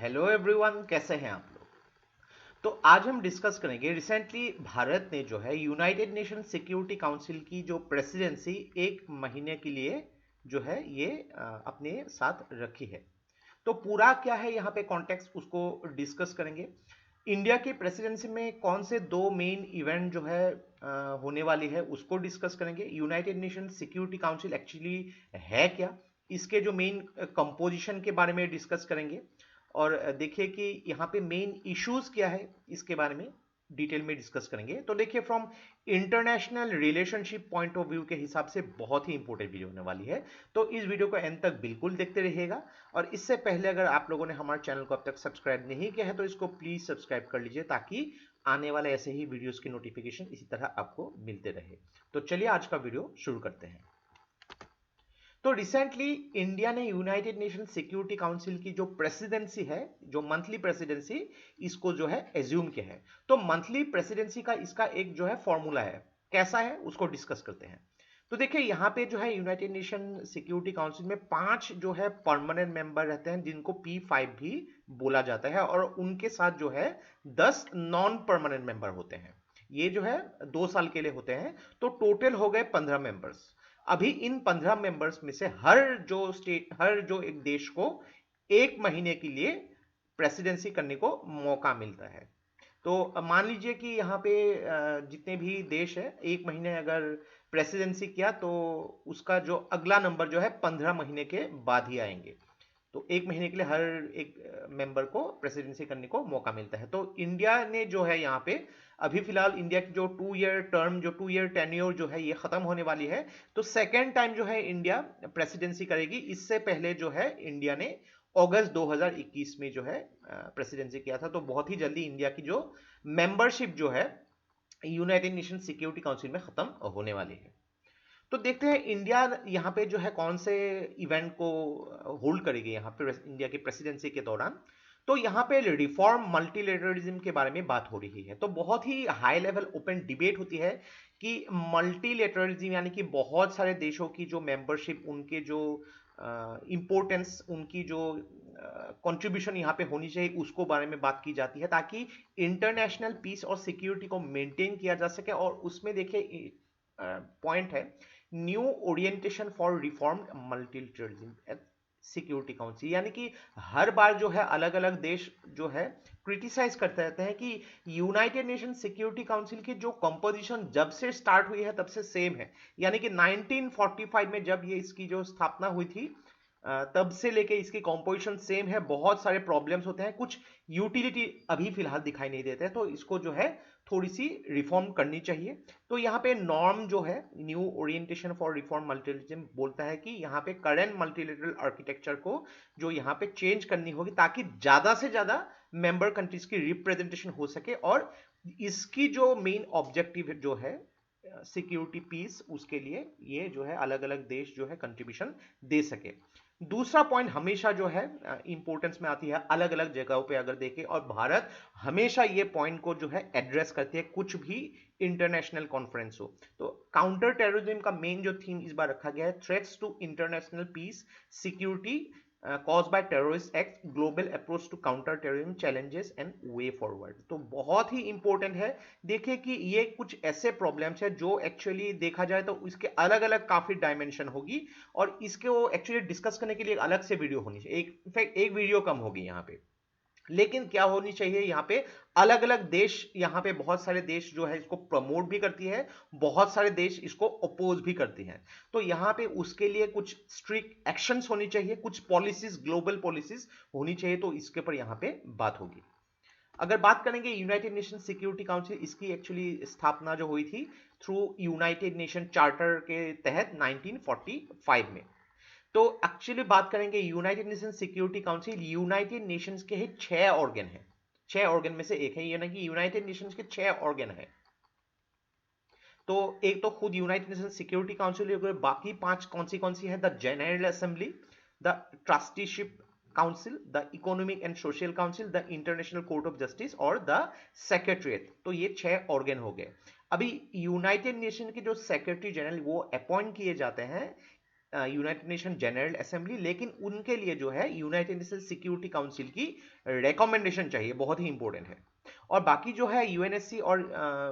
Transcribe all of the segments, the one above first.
Hello everyone, कैसे हैं आप लोग। तो आज हम डिस्कस करेंगे रिसेंटली भारत ने जो है यूनाइटेड नेशन सिक्योरिटी काउंसिल की जो प्रेसिडेंसी एक महीने के लिए जो है ये अपने साथ रखी है। तो पूरा क्या है यहाँ पे कॉन्टेक्स्ट उसको डिस्कस करेंगे। इंडिया की प्रेसिडेंसी में कौन से दो मेन इवेंट जो है होने वाली है उसको डिस्कस करेंगे। United nation security council actually है क्या, इसके जो मेन कंपोजिशन के बारे में डिस्कस करेंगे। और देखिए कि यहाँ पे मेन इश्यूज क्या है इसके बारे में डिटेल में डिस्कस करेंगे। तो देखिए from international relationship point of view के हिसाब से बहुत ही इंपॉर्टेंट वीडियो होने वाली है। तो इस वीडियो को एंड तक बिल्कुल देखते रहिएगा। और इससे पहले अगर आप लोगों ने हमारे चैनल को अब तक सब्सक्राइब नहीं किया है तो इसको प्लीज सब्सक्राइब कर लीजिए ताकि आने वाले ऐसे ही वीडियोस की नोटिफिकेशन इसी तरह आपको मिलते रहे। तो चलिए आज का वीडियो शुरू करते हैं। तो रिसेंटली इंडिया ने यूनाइटेड नेशन सिक्योरिटी काउंसिल की जो प्रेसिडेंसी है, जो मंथली प्रेसिडेंसी, इसको जो है एज्यूम किया है। तो मंथली प्रेसिडेंसी का इसका एक जो है फॉर्मूला है, कैसा है उसको डिस्कस करते हैं। तो देखिए यहाँ पे जो है यूनाइटेड नेशन सिक्योरिटी काउंसिल में 5 जो है परमानेंट मेंबर रहते हैं जिनको P5 भी बोला जाता है, और उनके साथ जो है 10 नॉन परमानेंट मेंबर होते हैं। ये जो है 2 साल के लिए होते हैं। तो टोटल हो गए 15 मेंबर्स। अभी इन 15 मेंबर्स में से हर जो एक देश को एक महीने के लिए प्रेसिडेंसी करने को मौका मिलता है। तो मान लीजिए कि यहाँ पे जितने भी देश है एक महीने अगर प्रेसिडेंसी किया तो उसका जो अगला नंबर जो है 15 महीने के बाद ही आएंगे। तो एक महीने के लिए हर एक मेंबर को प्रेसिडेंसी करने को मौका मिलता है। तो इंडिया ने जो है यहाँ पे अभी फिलहाल इंडिया की जो 2 ईयर टेन्योर जो है ये खत्म होने वाली है। तो सेकेंड टाइम जो है इंडिया प्रेसिडेंसी करेगी। इससे पहले जो है इंडिया ने अगस्त 2021 में जो है प्रेसिडेंसी किया था। तो बहुत ही जल्दी इंडिया की जो मेंबरशिप जो है यूनाइटेड नेशन सिक्योरिटी काउंसिल में खत्म होने वाली है। तो देखते हैं इंडिया यहाँ पे जो है कौन से इवेंट को होल्ड करेगी यहाँ पे इंडिया की प्रेसिडेंसी के दौरान। तो यहाँ पे रिफॉर्म मल्टीलेटरलिज्म के बारे में बात हो रही है। तो बहुत ही हाई लेवल ओपन डिबेट होती है कि मल्टीलेटरलिज्म यानी कि बहुत सारे देशों की जो मेंबरशिप, उनके जो इम्पोर्टेंस, उनकी जो कंट्रीब्यूशन यहाँ पे होनी चाहिए उसको बारे में बात की जाती है ताकि इंटरनेशनल पीस और सिक्योरिटी को मेंटेन किया जा सके। और उसमें देखिए पॉइंट है new orientation for reform multilateralism security council, यानी कि हर बार जो है अलग अलग देश जो है क्रिटिसाइज करते रहते हैं कि यूनाइटेड नेशन सिक्योरिटी काउंसिल की जो कंपोजिशन जब से स्टार्ट हुई है तब से सेम है। यानी कि 1945 में जब ये इसकी जो स्थापना हुई थी तब से लेके इसकी कंपोजिशन सेम है। बहुत सारे प्रॉब्लम्स होते हैं, कुछ यूटिलिटी अभी फिलहाल दिखाई नहीं देते हैं, तो इसको जो है थोड़ी सी रिफॉर्म करनी चाहिए। तो यहाँ पे नॉर्म जो है new orientation for reform multilateralism बोलता है कि यहाँ पे करंट मल्टीलेटरल आर्किटेक्चर को जो यहाँ पे चेंज करनी होगी ताकि ज्यादा से ज्यादा मेंबर कंट्रीज की रिप्रेजेंटेशन हो सके। और इसकी जो मेन ऑब्जेक्टिव जो है सिक्योरिटी पीस, उसके लिए ये जो है अलग अलग देश जो है कंट्रीब्यूशन दे सके। दूसरा पॉइंट हमेशा जो है इंपॉर्टेंस में आती है अलग अलग जगहों पे अगर देखें, और भारत हमेशा ये पॉइंट को जो है एड्रेस करती है कुछ भी इंटरनेशनल कॉन्फ्रेंस हो। तो काउंटर टेररिज्म का मेन जो थीम इस बार रखा गया है threats to international peace security caused by terrorist acts, global approach to counter terrorism challenges and way forward। तो बहुत ही इंपॉर्टेंट है। देखिए कि ये कुछ ऐसे प्रॉब्लम्स है जो एक्चुअली देखा जाए तो इसके अलग अलग काफी डायमेंशन होगी, और इसको एक्चुअली डिस्कस करने के लिए एक अलग से वीडियो होनी चाहिए। इनफैक्ट एक वीडियो कम होगी यहाँ पे। लेकिन क्या होनी चाहिए यहाँ पे अलग अलग देश, यहाँ पे बहुत सारे देश जो है इसको प्रमोट भी करती है, बहुत सारे देश इसको अपोज भी करती हैं। तो यहाँ पे उसके लिए कुछ स्ट्रिक्ट एक्शंस होनी चाहिए, कुछ पॉलिसीज, ग्लोबल पॉलिसीज होनी चाहिए। तो इसके ऊपर यहाँ पे बात होगी। अगर बात करेंगे यूनाइटेड नेशन सिक्योरिटी काउंसिल, इसकी एक्चुअली स्थापना जो हुई थी थ्रू यूनाइटेड नेशन चार्टर के तहत 1945 में। तो एक्चुअली बात करेंगे United nation security council, United Nations के ही 6 ऑर्गन है। 6 ऑर्गन में से एक है, यानी कि यूनाइटेड नेशंस के 6 ऑर्गन है। तो एक तो खुद यूनाइटेड नेशन सिक्योरिटी काउंसिल, बाकी 5 कौन सी है? The general assembly, the trusteeship council, the economic and social council, the international court of justice और द सेक्रेटरीट। तो ये 6 ऑर्गन हो गए। अभी यूनाइटेड नेशन के जो सेक्रेटरी जनरल वो अपॉइंट किए जाते हैं यूनाइटेड नेशन जनरल असेंबली, लेकिन उनके लिए जो है यूनाइटेड नेशन सिक्योरिटी काउंसिल की रिकमेंडेशन चाहिए, बहुत ही इंपॉर्टेंट है। और बाकी जो है यूएनएससी और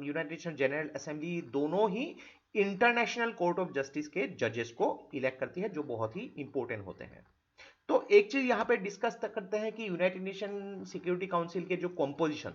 यूनाइटेड नेशन जनरल असेंबली दोनों ही इंटरनेशनल कोर्ट ऑफ जस्टिस के जजेस को इलेक्ट करती है, जो बहुत ही इंपॉर्टेंट होते हैं। तो एक चीज यहां पे डिस्कस करते हैं कि यूनाइटेड नेशन सिक्योरिटी काउंसिल के जो कॉम्पोजिशन,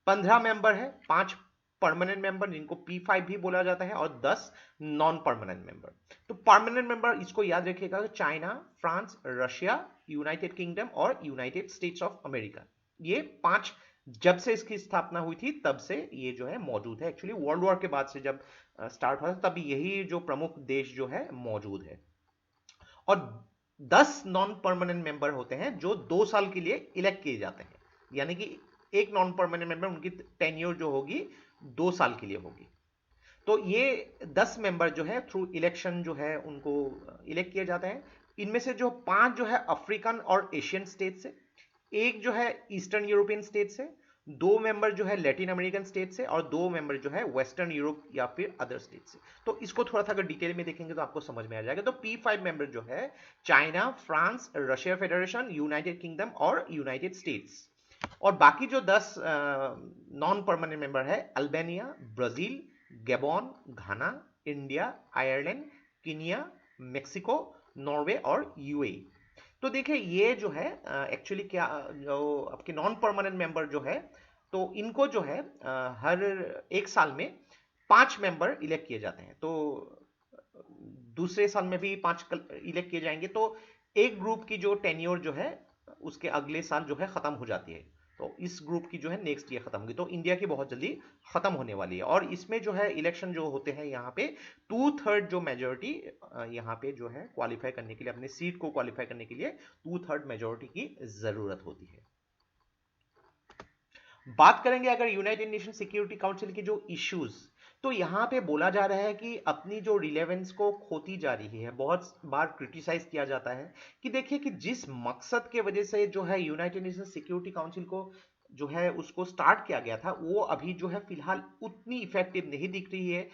15 मेंबर है, 5 परमानेंट मेंबर जिनको P5 भी बोला जाता है और 10 नॉन परमानेंट मेंबर। तो परमानेंट मेंबर इसको याद रखिएगा, China, France, Russia, United Kingdom और यूनाइटेड स्टेट्स ऑफ अमेरिका। ये 5 जब से इसकी स्थापना हुई थी तब से ये जो है मौजूद है। एक्चुअली वर्ल्ड वॉर के बाद से जब स्टार्ट हुआ तब यही जो प्रमुख देश जो है मौजूद है। और 10 नॉन परमानेंट मेंबर होते हैं जो 2 साल के लिए इलेक्ट किए जाते हैं, यानी कि एक नॉन परमानेंट मेंबर, उनकी टेन्योर जो होगी 2 साल के लिए होगी। तो ये 10 मेंबर जो है थ्रू इलेक्शन जो है उनको इलेक्ट किए जाते हैं। इनमें से जो 5 जो है अफ्रीकन और एशियन स्टेट से, एक जो है ईस्टर्न यूरोपियन स्टेट से, 2 मेंबर जो है लैटिन अमेरिकन स्टेट से और 2 मेंबर जो है वेस्टर्न यूरोप या फिर अदर स्टेट से। तो इसको थोड़ा सा अगर डिटेल में देखेंगे तो आपको समझ में आ जाएगा। तो P5 मेंबर जो है China, France, Russia Federation, United Kingdom और यूनाइटेड स्टेट्स। और बाकी जो 10 नॉन परमानेंट मेंबर है Albania, Brazil, Gabon, Ghana, India, Ireland, Kenya, Mexico, Norway और यूएई। तो देखिए ये जो है एक्चुअली क्या, जो आपके नॉन परमानेंट मेंबर जो है, तो इनको जो है हर 1 साल में 5 मेंबर इलेक्ट किए जाते हैं। तो दूसरे साल में भी 5 इलेक्ट किए जाएंगे। तो एक ग्रुप की जो टेन्योर जो है उसके अगले साल जो है खत्म हो जाती है। तो इस ग्रुप की जो है नेक्स्ट ईयर खत्म होगी। तो इंडिया की बहुत जल्दी खत्म होने वाली है। और इसमें जो है इलेक्शन जो होते हैं यहाँ पे 2/3 जो मेजोरिटी यहाँ पे जो है क्वालिफाई करने के लिए, अपने सीट को क्वालिफाई करने के लिए 2/3 मेजोरिटी की जरूरत होती है। बात करेंगे अगर यूनाइटेड नेशन सिक्योरिटी काउंसिल के जो इश्यूज, तो यहां पे बोला जा रहा है कि अपनी जो रिलेवेंस को खोती जा रही है। बहुत बार क्रिटिसाइज किया जाता है कि देखिए कि जिस मकसद के वजह से जो है यूनाइटेड नेशन सिक्योरिटी काउंसिल को जो है उसको स्टार्ट किया गया था, वो अभी जो है फिलहाल उतनी इफेक्टिव नहीं दिख रही है।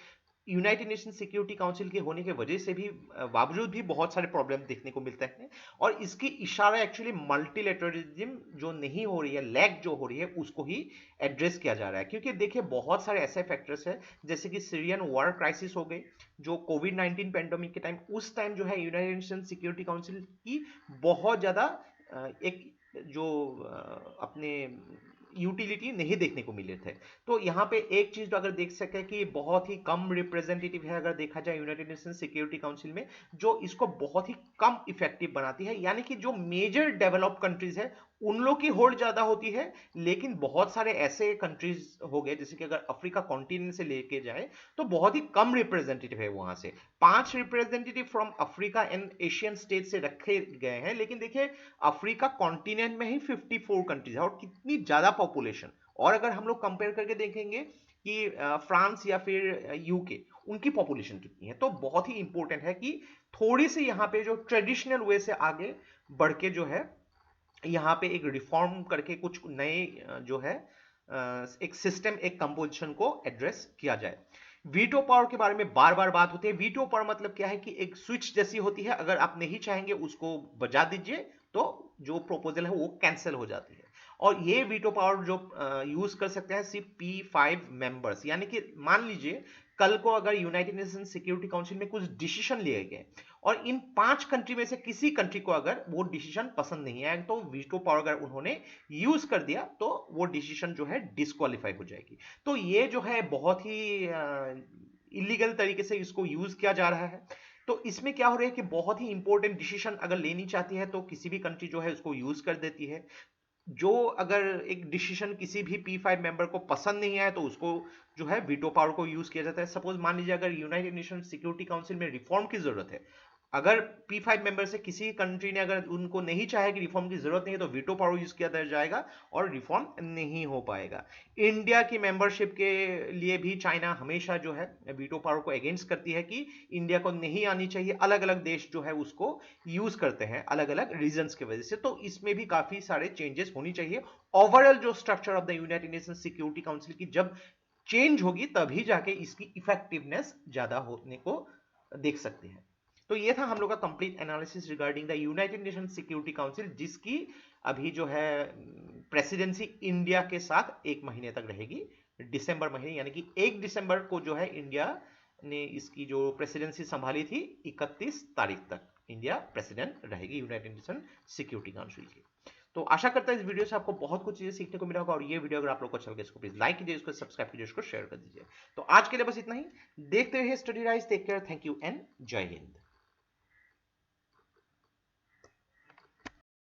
यूनाइटेड नेशन सिक्योरिटी काउंसिल के होने के वजह से भी बावजूद भी बहुत सारे प्रॉब्लम देखने को मिलते हैं। और इसकी इशारा एक्चुअली मल्टीलेटरलिज्म जो नहीं हो रही है, लैग जो हो रही है, उसको ही एड्रेस किया जा रहा है। क्योंकि देखिए बहुत सारे ऐसे फैक्टर्स हैं जैसे कि सीरियन वॉर क्राइसिस हो गई, जो कोविड-19 पेंडेमिक के टाइम, उस टाइम जो है यूनाइटेड नेशन सिक्योरिटी काउंसिल की बहुत ज्यादा एक जो अपने यूटिलिटी नहीं देखने को मिले थे। तो यहाँ पे एक चीज तो अगर देख सके कि बहुत ही कम रिप्रेजेंटेटिव है अगर देखा जाए यूनाइटेड नेशन सिक्योरिटी काउंसिल में, जो इसको बहुत ही कम इफेक्टिव बनाती है। यानी कि जो मेजर डेवलप्ड कंट्रीज है उन लोग की होल्ड ज्यादा होती है, लेकिन बहुत सारे ऐसे कंट्रीज हो गए जैसे कि अगर अफ्रीका कॉन्टिनेंट से लेके जाए तो बहुत ही कम रिप्रेजेंटेटिव है वहां से। 5 representative from Africa and Asian state से रखे गए हैं, लेकिन देखिए अफ्रीका कॉन्टिनेंट में ही 54 कंट्रीज है और कितनी ज्यादा पॉपुलेशन। और अगर हम लोग कंपेयर करके देखेंगे कि फ्रांस या फिर यूके, उनकी पॉपुलेशन कितनी है, तो बहुत ही इंपॉर्टेंट है कि थोड़ी सी यहाँ पे जो ट्रेडिशनल वे से आगे बढ़ के जो है यहाँ पे एक रिफॉर्म करके कुछ नए जो है एक सिस्टम, एक कंपोजिशन को एड्रेस किया जाए। वीटो पावर के बारे में बार बार बात होती है। वीटो पावर मतलब क्या है कि एक स्विच जैसी होती है, अगर आप नहीं चाहेंगे उसको बजा दीजिए तो जो प्रोपोजल है वो कैंसिल हो जाती है। और ये वीटो पावर जो यूज कर सकते हैं सिर्फ P5 मेंबर्स। यानी कि मान लीजिए कल को अगर यूनाइटेड नेशन सिक्योरिटी काउंसिल में कुछ डिसीजन लिए गए और इन 5 कंट्री में से किसी कंट्री को अगर वो डिसीजन पसंद नहीं आया, तो वीटो पावर अगर उन्होंने यूज कर दिया तो वो डिसीजन जो है डिस्क्वालीफाई हो जाएगी। तो ये जो है बहुत ही इलीगल तरीके से इसको यूज किया जा रहा है। तो इसमें क्या हो रहा है कि बहुत ही इंपॉर्टेंट डिसीजन अगर लेनी चाहती है तो किसी भी कंट्री जो है उसको यूज कर देती है। जो अगर एक डिसीजन किसी भी P5 मेंबर को पसंद नहीं आया तो उसको जो है वीटो पावर को यूज किया जाता है। सपोज मान लीजिए अगर यूनाइटेड नेशन सिक्योरिटी काउंसिल में रिफॉर्म की जरूरत है, अगर P5 मेंबर से किसी कंट्री ने अगर उनको नहीं चाहे कि रिफॉर्म की जरूरत नहीं है, तो वीटो पावर यूज किया जाएगा और रिफॉर्म नहीं हो पाएगा। इंडिया की मेंबरशिप के लिए भी चाइना हमेशा जो है वीटो पावर को अगेंस्ट करती है कि इंडिया को नहीं आनी चाहिए। अलग अलग देश जो है उसको यूज करते हैं अलग अलग रीजंस की वजह से। तो इसमें भी काफी सारे चेंजेस होनी चाहिए। ओवरऑल जो structure of the United nation security council की जब चेंज होगी तभी जाके इसकी इफेक्टिवनेस ज्यादा होने को देख सकते हैं। तो ये था हम लोग का complete analysis regarding the United nation security council, जिसकी अभी जो है प्रेसिडेंसी इंडिया के साथ 1 महीने तक रहेगी, दिसंबर महीने, यानी कि 1 दिसंबर को जो है इंडिया ने इसकी जो प्रेसिडेंसी संभाली थी, 31 तारीख तक इंडिया प्रेसिडेंट रहेगी यूनाइटेड नेशन सिक्योरिटी काउंसिल की। तो आशा करता है इस वीडियो से आपको बहुत कुछ चीजें सीखने को मिला होगा, और ये वीडियो अगर आप लोग को अच्छा लगे इसको प्लीज लाइक कीजिए, इसको सब्सक्राइब कीजिए, इसको शेयर कर दीजिए। तो आज के लिए बस इतना ही। देखते रहिए Study Rise. Take care, thank you and जय हिंद।